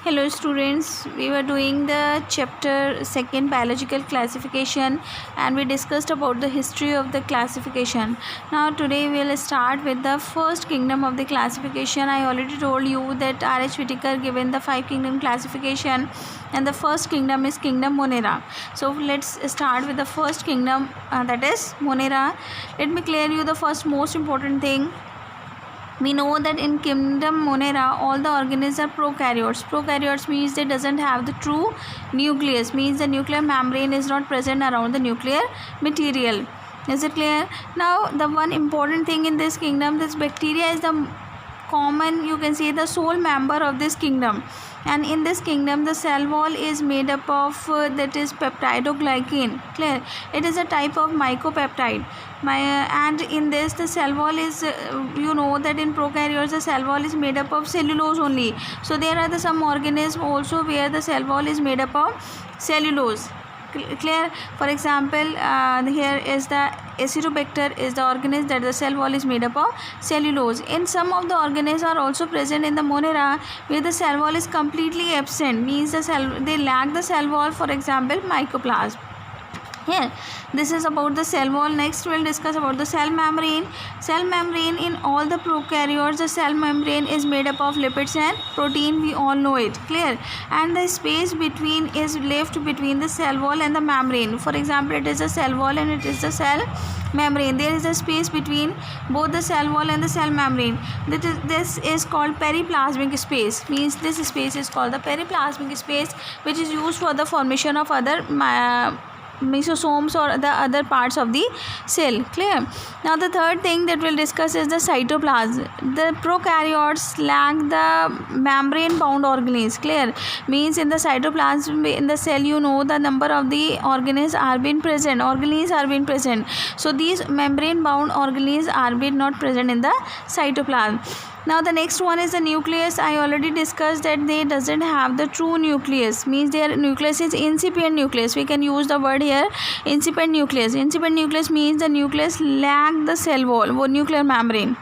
Hello students, we were doing the chapter 2 biological classification and we discussed about the history of the classification. Now today we will start with the first kingdom of the classification. I already told you that R.H. Whitaker given the 5 kingdom classification and the first kingdom is kingdom Monera. So let's start with the first kingdom, that is Monera. Let me clear you the first most important thing. We know that in kingdom Monera all the organisms are prokaryotes. Prokaryotes means they doesn't have the true nucleus, means the nuclear membrane is not present around the nuclear material. Is it clear? Now the one important thing in this kingdom, this bacteria is the common, you can say, the sole member of this kingdom, and in this kingdom the cell wall is made up of that is peptidoglycan. Clear? It is a type of mycopeptide. And in this the cell wall is you know that in prokaryotes the cell wall is made up of cellulose only. So there are some organisms also where the cell wall is made up of cellulose. Clear? For example, here is the Acinetobacter is the organism that the cell wall is made up of cellulose. In some of the organisms are also present in the Monera where the cell wall is completely absent, means they lack the cell wall. For example, mycoplasma. Here this is about the cell wall. Next we will discuss about the cell membrane. Cell membrane in all the prokaryotes, the cell membrane is made up of lipids and protein, we all know it. Clear? And the space between is left between the cell wall and the membrane. For example, it is the cell wall and it is the cell membrane. There is a space between both the cell wall and the cell membrane. This is called periplasmic space, means this space is called the periplasmic space, which is used for the formation of other mesosomes or the other parts of the cell. Clear? Now the third thing that we'll discuss is the cytoplasm. The prokaryotes lack the membrane bound organelles. Clear? Means in the cytoplasm in the cell, you know, the number of the organelles are being present, organelles are being present. So these membrane bound organelles are being not present in the cytoplasm. Now the next one is the nucleus. I already discussed that they doesn't have the true nucleus, means their nucleus is incipient nucleus. We can use the word here incipient nucleus. Incipient nucleus means the nucleus lack the cell wall, nuclear membrane.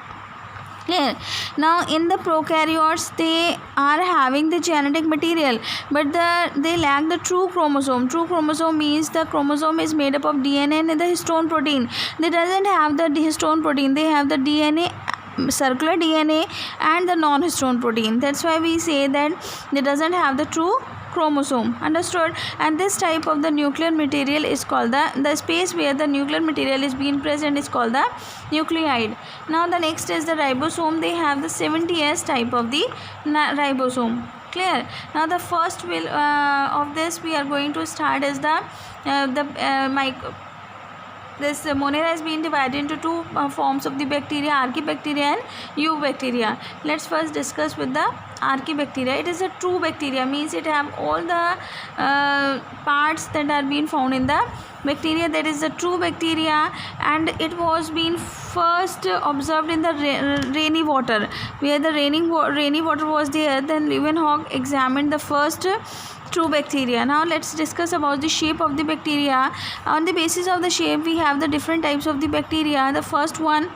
Clear? Now in the prokaryotes they are having the genetic material, but they lack the true chromosome. True chromosome means the chromosome is made up of DNA and the histone protein. They doesn't have the histone protein, they have the DNA, circular DNA and the non-histone protein. That's why we say that they doesn't have the true chromosome. Understood? And this type of the nuclear material is called the space where the nuclear material is being present is called the nucleide. Now the next is the ribosome. They have the 70S type of the ribosome. Clear? Now the first will of this we are going to start is this Monera has been divided into two forms of the bacteria, Archaebacteria and Eubacteria. Let's first discuss with the Archaebacteria. It is a true bacteria, means it have all the parts that are being found in the bacteria. That is the true bacteria, and it was being first observed in the rainy water, where the rainy water was there. Then Leeuwenhoek examined the first true bacteria. Now let's discuss about the shape of the bacteria. On the basis of the shape we have the different types of the bacteria. The first one,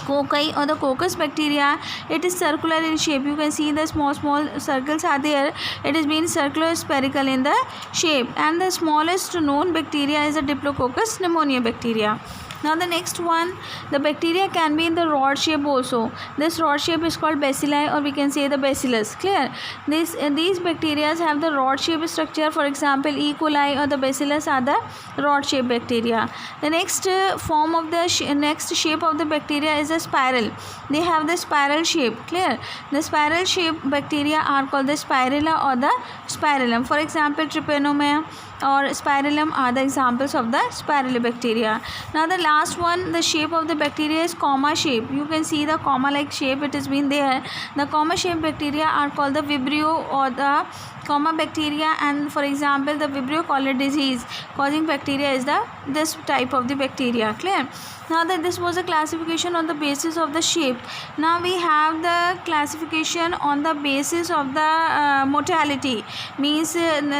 cocci or the coccus bacteria. It is circular in shape. You can see the small circles are there. It is being circular spherical in the shape, and the smallest known bacteria is the Diplococcus pneumonia bacteria. Now the next one, the bacteria can be in the rod shape also. This rod shape is called bacilli, or we can say the bacillus. Clear? These bacteria have the rod shape structure. For example, E. coli or the bacillus are the rod shape bacteria. The next form of the next shape of the bacteria is a spiral. They have the spiral shape. Clear? The spiral shape bacteria are called the spirilla or the spirillum. For example, Trypanomia or spirillum are the examples of the spiral bacteria. Now the last one, the shape of the bacteria is comma shape. You can see the comma like shape, it has been there. The comma shape bacteria are called the Vibrio or the comma bacteria, and for example the Vibrio cholerae disease causing bacteria is this type of the bacteria. Clear? Now that this was a classification on the basis of the shape. Now we have the classification on the basis of the motility, means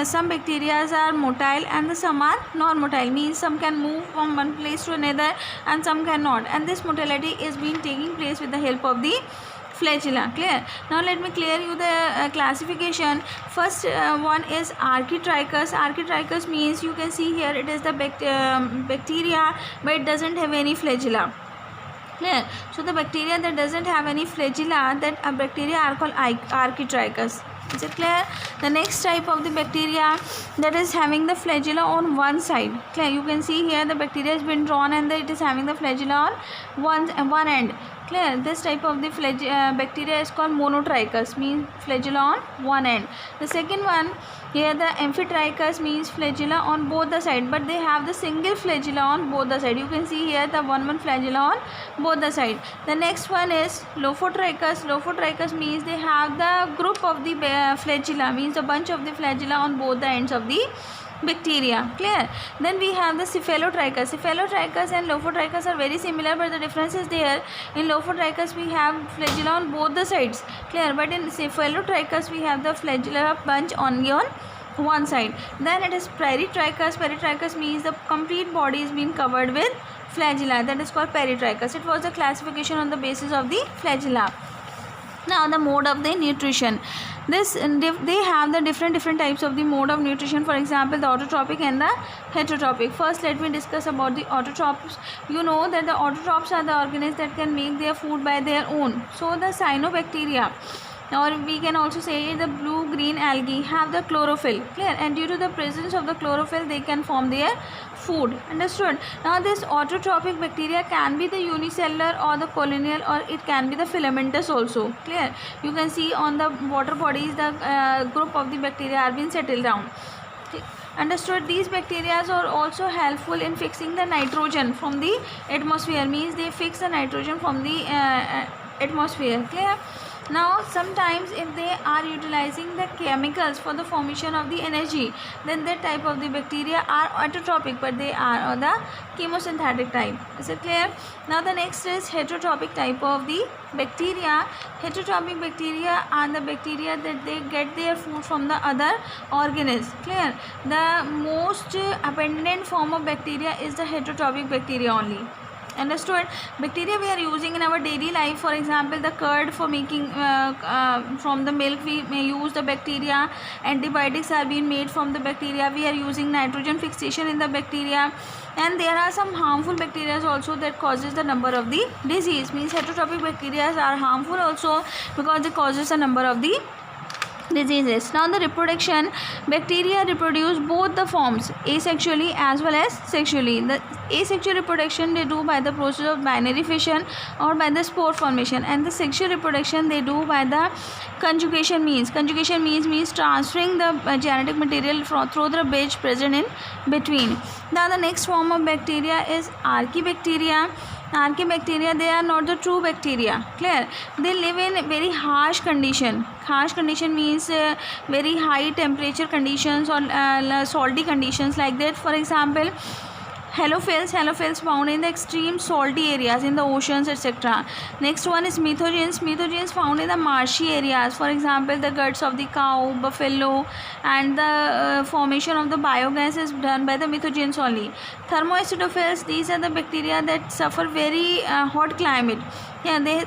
some bacteria are motile and some are non-motile, means some can move from one place to another and some cannot, and this motility is being taking place with the help of the flagella. Clear? Now let me clear you the classification. First one is Architrichus. Architrichus means, you can see here, it is the bacteria, but it doesn't have any flagella. Clear? So the bacteria that doesn't have any flagella, that bacteria are called Architrichus. Is it clear? The next type of the bacteria that is having the flagella on one side. Clear? You can see here the bacteria has been drawn and it is having the flagella on one end. Clear? This type of the bacteria is called Monotrichus, means flagella on one end. The second one here, the Amphitrichus, means flagella on both the side, but they have the single flagella on both the side. You can see here the one flagella on both the side. The next one is Lophotrichus. Lophotrichus means they have the group of the flagella, means a bunch of the flagella on both the ends of the bacteria. Clear? Then we have the Cephalotrichus. Cephalotrichus and Lophotrichus are very similar, but the difference is there. In Lophotrichus we have flagella on both the sides. Clear? But in Cephalotrichus we have the flagella bunch on one side. Then it is Peritrichus. Peritrichus means the complete body is being covered with flagella. That is called Peritrichus. It was the classification on the basis of the flagella. Now the mode of the nutrition. They have the different types of the mode of nutrition. For example, the autotrophic and the heterotrophic. First, let me discuss about the autotrophs. You know that the autotrophs are the organisms that can make their food by their own. So the cyanobacteria, or we can also say the blue-green algae, have the chlorophyll. Clear? And due to the presence of the chlorophyll, they can form their food. Understood? Now this autotrophic bacteria can be the unicellular or the colonial, or it can be the filamentous also. Clear? You can see on the water bodies the group of the bacteria are being settled down. Understood? These bacteria are also helpful in fixing the nitrogen from the atmosphere, means they fix the nitrogen from the atmosphere. Clear? Now sometimes if they are utilizing the chemicals for the formation of the energy, then that type of the bacteria are autotrophic, but they are of the chemosynthetic type. Is it clear? Now the next is heterotrophic type of the bacteria. Heterotrophic bacteria are the bacteria that they get their food from the other organisms. Clear? The most abundant form of bacteria is the heterotrophic bacteria only. Understood? Bacteria we are using in our daily life, for example the curd for making from the milk we may use the bacteria. Antibiotics are being made from the bacteria. We are using nitrogen fixation in the bacteria, and there are some harmful bacteria also that causes the number of the disease, means heterotrophic bacteria are harmful also because they causes a number of the diseases. Now the reproduction, bacteria reproduce both the forms, asexually as well as sexually. The asexual reproduction they do by the process of binary fission or by the spore formation, and the sexual reproduction they do by the conjugation means. Conjugation means transferring the genetic material through the bridge present in between. Now the next form of bacteria is Archaebacteria. Archaebacteria, they are not the true bacteria. Clear? They live in very harsh condition. Harsh condition means very high temperature conditions or salty conditions like that. For example, halophils found in the extreme salty areas in the oceans, etc. Next one is methogens found in the marshy areas. For example, the guts of the cow, buffalo, and the formation of the biogas is done by the methogens only. Thermoacidophils, these are the bacteria that suffer very hot climate. Yeah, they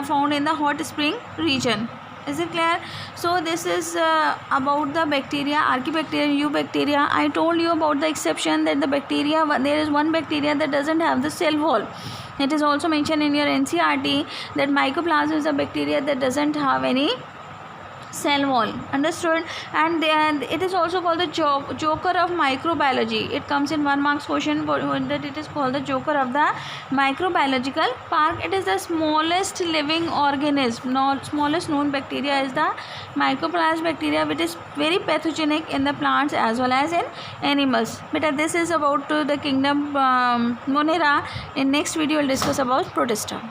found in the hot spring region. Is it clear? So this is about the bacteria, Archaebacteria, Eubacteria. I told you about the exception that the bacteria, there is one bacteria that doesn't have the cell wall. It is also mentioned in your NCERT that Mycoplasma is a bacteria that doesn't have any cell wall. Understood? And it is also called the joker of microbiology. It comes in 1 marks question that it is called the joker of the microbiological park. It is the smallest living organism. Smallest known bacteria is the Mycoplasma bacteria, which is very pathogenic in the plants as well as in animals. But this is about the kingdom Monera. In next video we'll discuss about Protista.